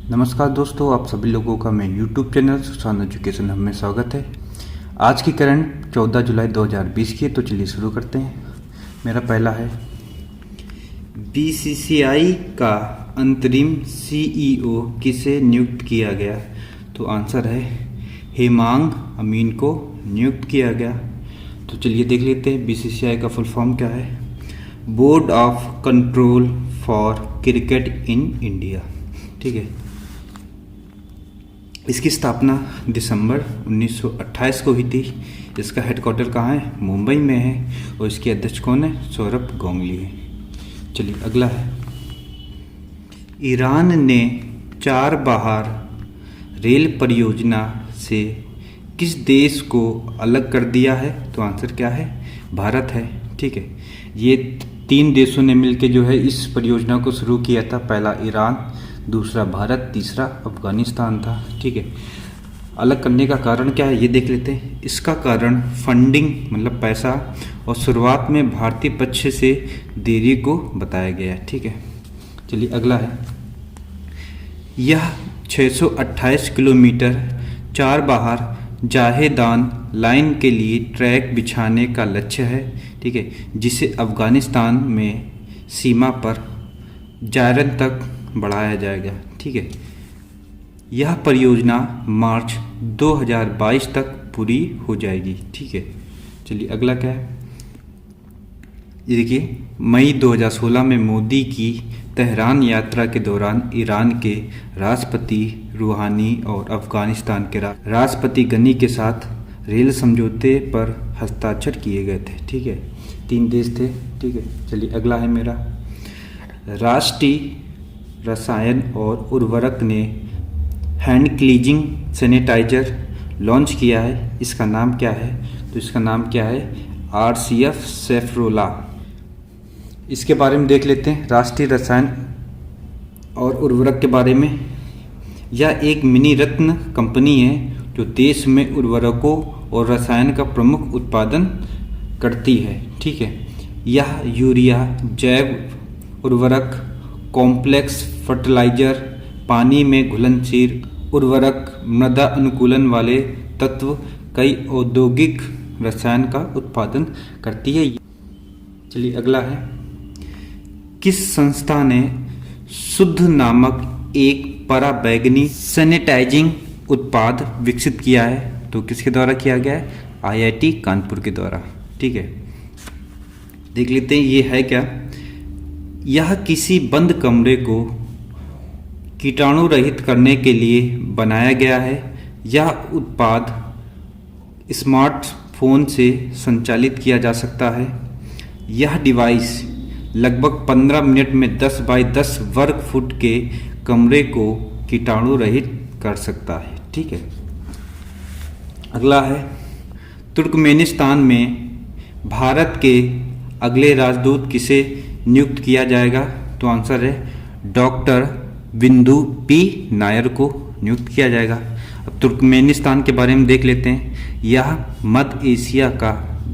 नमस्कार दोस्तों, आप सभी लोगों का मैं YouTube चैनल सुशांत एजुकेशन में स्वागत है। आज की करंट 14 जुलाई 2020 की है, तो चलिए शुरू करते हैं। मेरा पहला है, BCCI का अंतरिम CEO किसे नियुक्त किया गया? तो आंसर है हेमांग अमीन को नियुक्त किया गया। तो चलिए देख लेते हैं BCCI का फुल फॉर्म क्या है। Board of control for cricket in India, ठीक है। इसकी स्थापना दिसंबर 1928 को हुई थी। इसका हेडक्वार्टर कहाँ है? मुंबई में है। और इसके अध्यक्ष कौन है? सौरभ गांगुली है। चलिए अगला है, ईरान ने चार बहार रेल परियोजना से किस देश को अलग कर दिया है? तो आंसर क्या है? भारत है, ठीक है। ये तीन देशों ने मिलकर जो है इस परियोजना को शुरू किया था। पहला ईरान, दूसरा भारत, तीसरा अफगानिस्तान था, ठीक है। अलग करने का कारण क्या है ये देख लेते हैं। इसका कारण फंडिंग मतलब पैसा और शुरुआत में भारतीय पक्ष से देरी को बताया गया है, ठीक है। चलिए अगला है, यह 628 किलोमीटर चार बहार जाहेदान लाइन के लिए ट्रैक बिछाने का लक्ष्य है, ठीक है, जिसे अफगानिस्तान में सीमा पर जायरन तक बढ़ाया जाएगा, ठीक है। यह परियोजना मार्च 2022 तक पूरी हो जाएगी, ठीक है। चलिए अगला क्या है, ये देखिए, मई 2016 में मोदी की तेहरान यात्रा के दौरान ईरान के राष्ट्रपति रूहानी और अफगानिस्तान के राष्ट्रपति गनी के साथ रेल समझौते पर हस्ताक्षर किए गए थे, ठीक है। तीन देश थे, ठीक है। चलिए अगला है मेरा, राष्ट्रीय रसायन और उर्वरक ने हैंड क्लीजिंग सैनिटाइजर लॉन्च किया है। इसका नाम क्या है? तो इसका नाम क्या है? RCF सेफ्रोला। इसके बारे में देख लेते हैं, राष्ट्रीय रसायन और उर्वरक के बारे में। यह एक मिनी रत्न कंपनी है जो देश में उर्वरकों और रसायन का प्रमुख उत्पादन करती है, ठीक है। यह यूरिया, जैव उर्वरक, कॉम्प्लेक्स फर्टिलाइजर, पानी में घुलनशील उर्वरक, मृदा अनुकूलन वाले तत्व, कई औद्योगिक रसायन का उत्पादन करती है। चलिए अगला है, किस संस्था ने शुद्ध नामक एक पराबैंगनी सैनिटाइजिंग उत्पाद विकसित किया है? तो किसके द्वारा किया गया है? IIT कानपुर के द्वारा, ठीक है। देख लेते हैं ये है क्या। यह किसी बंद कमरे को कीटाणु रहित करने के लिए बनाया गया है। यह उत्पाद स्मार्टफोन से संचालित किया जा सकता है। यह डिवाइस लगभग 15 मिनट में 10 बाई 10 वर्ग फुट के कमरे को कीटाणु रहित कर सकता है, ठीक है। अगला है, तुर्कमेनिस्तान में भारत के अगले राजदूत किसे नियुक्त किया जाएगा? तो आंसर है डॉक्टर बिंदु P नायर को नियुक्त किया जाएगा। अब तुर्कमेनिस्तान के बारे में देख लेते हैं। यह मध्य एशिया का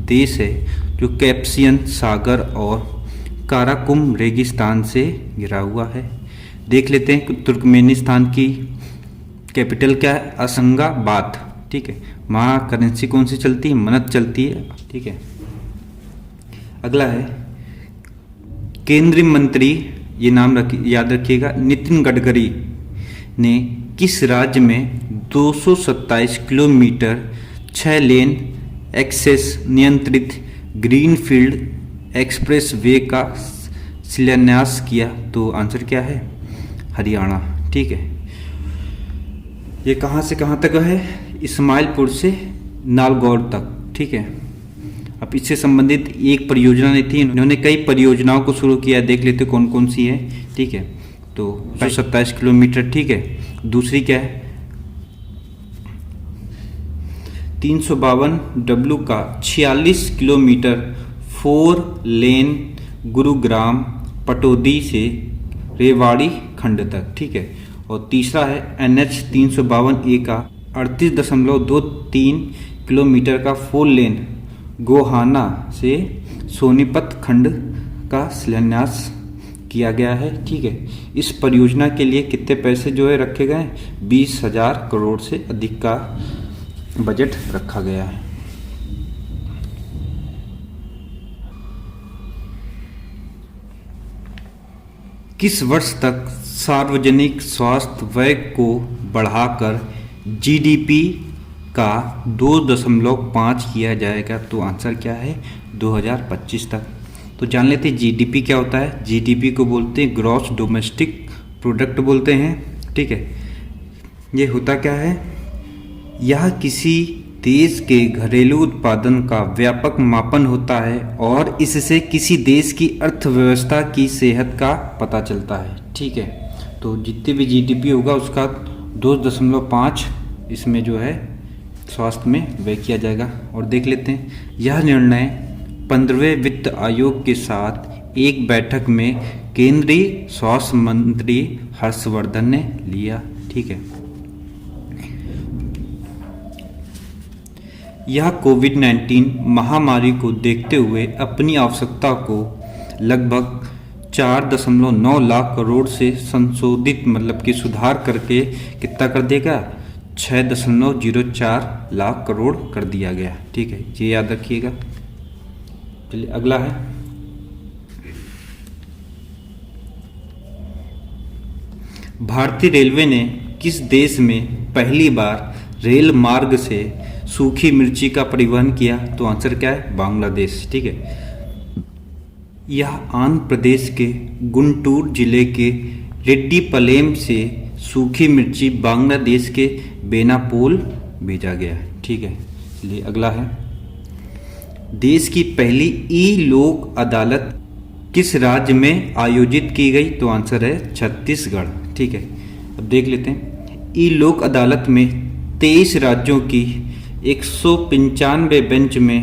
देश है जो कैस्पियन सागर और काराकुम रेगिस्तान से घिरा हुआ है। देख लेते हैं कि तुर्कमेनिस्तान की कैपिटल क्या है? असंगाबाद, ठीक है। वहाँ करेंसी कौन सी चलती है? मनत चलती है, ठीक है। अगला है, केंद्रीय मंत्री, ये नाम याद रखिएगा, नितिन गडकरी ने किस राज्य में 227 किलोमीटर 6 लेन एक्सेस नियंत्रित ग्रीनफील्ड एक्सप्रेस वे का शिलान्यास किया? तो आंसर क्या है? हरियाणा, ठीक है। ये कहाँ से कहाँ तक है? इस्माइलपुर से नालगौर तक, ठीक है। अब इससे संबंधित एक परियोजना नहीं थी, इन्होंने कई परियोजनाओं को शुरू किया। देख लेते कौन कौन सी है, ठीक है। तो 227 किलोमीटर, ठीक है। दूसरी क्या है? 352 डब्ल्यू का 46 किलोमीटर 4 लेन गुरुग्राम पटौदी से रेवाड़ी खंड तक, ठीक है। और तीसरा है NH 352A का 38.23 किलोमीटर का 4 लेन गोहाना से सोनीपत खंड का शिलान्यास किया गया है। ठीक है, इस परियोजना के लिए कितने पैसे जो है रखे गए हैं? 20,000 करोड़ से अधिक का बजट रखा गया है। किस वर्ष तक सार्वजनिक स्वास्थ्य व्यय को बढ़ाकर जीडीपी का 2.5 किया जाएगा? तो आंसर क्या है? 2025 तक। तो जान लेते हैं जीडीपी क्या होता है। जीडीपी को बोलते हैं ग्रॉस डोमेस्टिक प्रोडक्ट बोलते हैं। ठीक है, ये होता क्या है? यह किसी देश के घरेलू उत्पादन का व्यापक मापन होता है और इससे किसी देश की अर्थव्यवस्था की सेहत का पता चलता है। ठीक है, तो जितने भी जीडीपी होगा उसका 2.5 इसमें जो है स्वास्थ्य में व्यय किया जाएगा। और देख लेते हैं, यह निर्णय 15वें वित्त आयोग के साथ एक बैठक में केंद्रीय स्वास्थ्य मंत्री हर्षवर्धन ने लिया। ठीक है, यह कोविड-19 महामारी को देखते हुए अपनी आवश्यकता को लगभग 4.9 लाख करोड़ से संशोधित मतलब कि सुधार करके कितना कर देगा? 6.04 लाख करोड़ कर दिया गया। ठीक है, ये याद रखिएगा। चलिए अगला है, भारतीय रेलवे ने किस देश में पहली बार रेल मार्ग से सूखी मिर्ची का परिवहन किया? तो आंसर क्या है? बांग्लादेश। ठीक है, यह आंध्र प्रदेश के गुंटूर जिले के रेड्डीपलेम से सूखी मिर्ची बांग्लादेश के बेनापोल भेजा गया। ठीक है, चलिए अगला है, देश की पहली ई लोक अदालत किस राज्य में आयोजित की गई? तो आंसर है छत्तीसगढ़। ठीक है, अब देख लेते हैं, ई लोक अदालत में 23 राज्यों की 195 बेंच में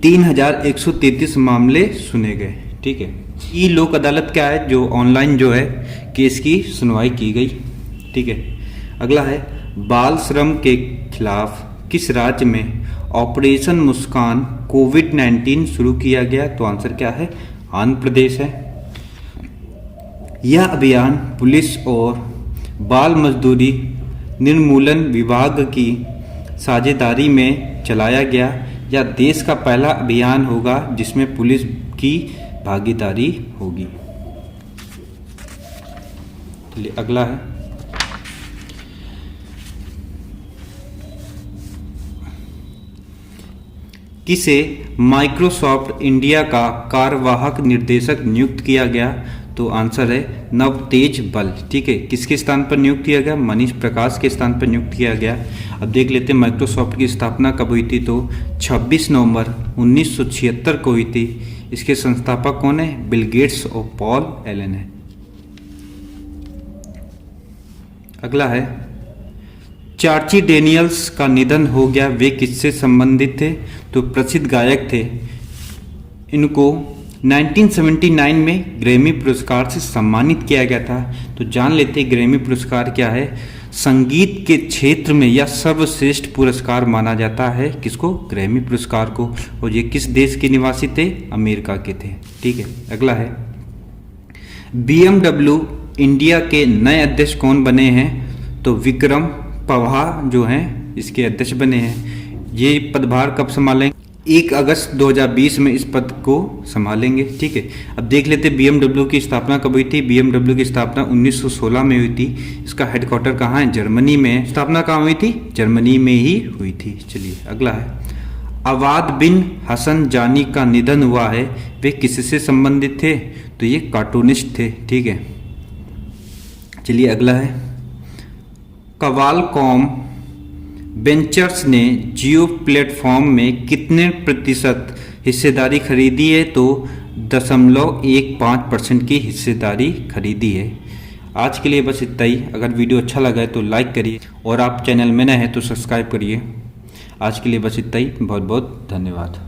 3133 मामले सुने गए। ठीक है, ई लोक अदालत क्या है? जो ऑनलाइन जो है केस की सुनवाई की गई। ठीक है, अगला है, बाल श्रम के खिलाफ किस राज्य में ऑपरेशन मुस्कान कोविड-19 शुरू किया गया? तो आंसर क्या है? आंध्र प्रदेश है। यह अभियान पुलिस और बाल मजदूरी निर्मूलन विभाग की साझेदारी में चलाया गया या देश का पहला अभियान होगा जिसमें पुलिस की भागीदारी होगी। चलिए अगला है, किसे माइक्रोसॉफ्ट इंडिया का कार्यवाहक निर्देशक नियुक्त किया गया? तो आंसर है नवतेज बल। ठीक है, किसके स्थान पर नियुक्त किया गया? मनीष प्रकाश के स्थान पर नियुक्त किया गया। अब देख लेते हैं माइक्रोसॉफ्ट की स्थापना कब हुई थी? तो 26 नवंबर 1976 को हुई थी। इसके संस्थापक कौन है? बिल गेट्स और पॉल एलन है। अगला है, चार्ची डेनियल्स का निधन हो गया, वे किससे संबंधित थे? तो प्रसिद्ध गायक थे। इनको 1979 में ग्रैमी पुरस्कार से सम्मानित किया गया था। तो जान लेते हैं ग्रैमी पुरस्कार क्या है। संगीत के क्षेत्र में यह सर्वश्रेष्ठ पुरस्कार माना जाता है। किसको? ग्रैमी पुरस्कार को। और ये किस देश के निवासी थे? अमेरिका के थे। ठीक है, अगला है, BMW इंडिया के नए अध्यक्ष कौन बने हैं? तो विक्रम पवाह जो हैं इसके अध्यक्ष बने हैं। ये पदभार कब संभालेंगे? 1 अगस्त 2020 में इस पद को संभालेंगे। ठीक है, अब देख लेते BMW की स्थापना कब हुई थी? BMW की स्थापना 1916 में हुई थी। इसका हेडक्वार्टर कहाँ है? जर्मनी में। स्थापना कहाँ हुई थी? जर्मनी में ही हुई थी। चलिए अगला है, अवाद बिन हसन जानी का निधन हुआ है, वे किससे संबंधित थे? तो ये कार्टूनिस्ट थे। ठीक है, चलिए अगला है, कवालकॉम वेंचर्स ने जियो प्लेटफॉर्म में कितने प्रतिशत हिस्सेदारी खरीदी है? तो 0.15% की हिस्सेदारी खरीदी है। आज के लिए बस इतना ही। अगर वीडियो अच्छा लगा है तो लाइक करिए और आप चैनल में नए हैं तो सब्सक्राइब करिए। आज के लिए बस इतना ही। बहुत बहुत धन्यवाद।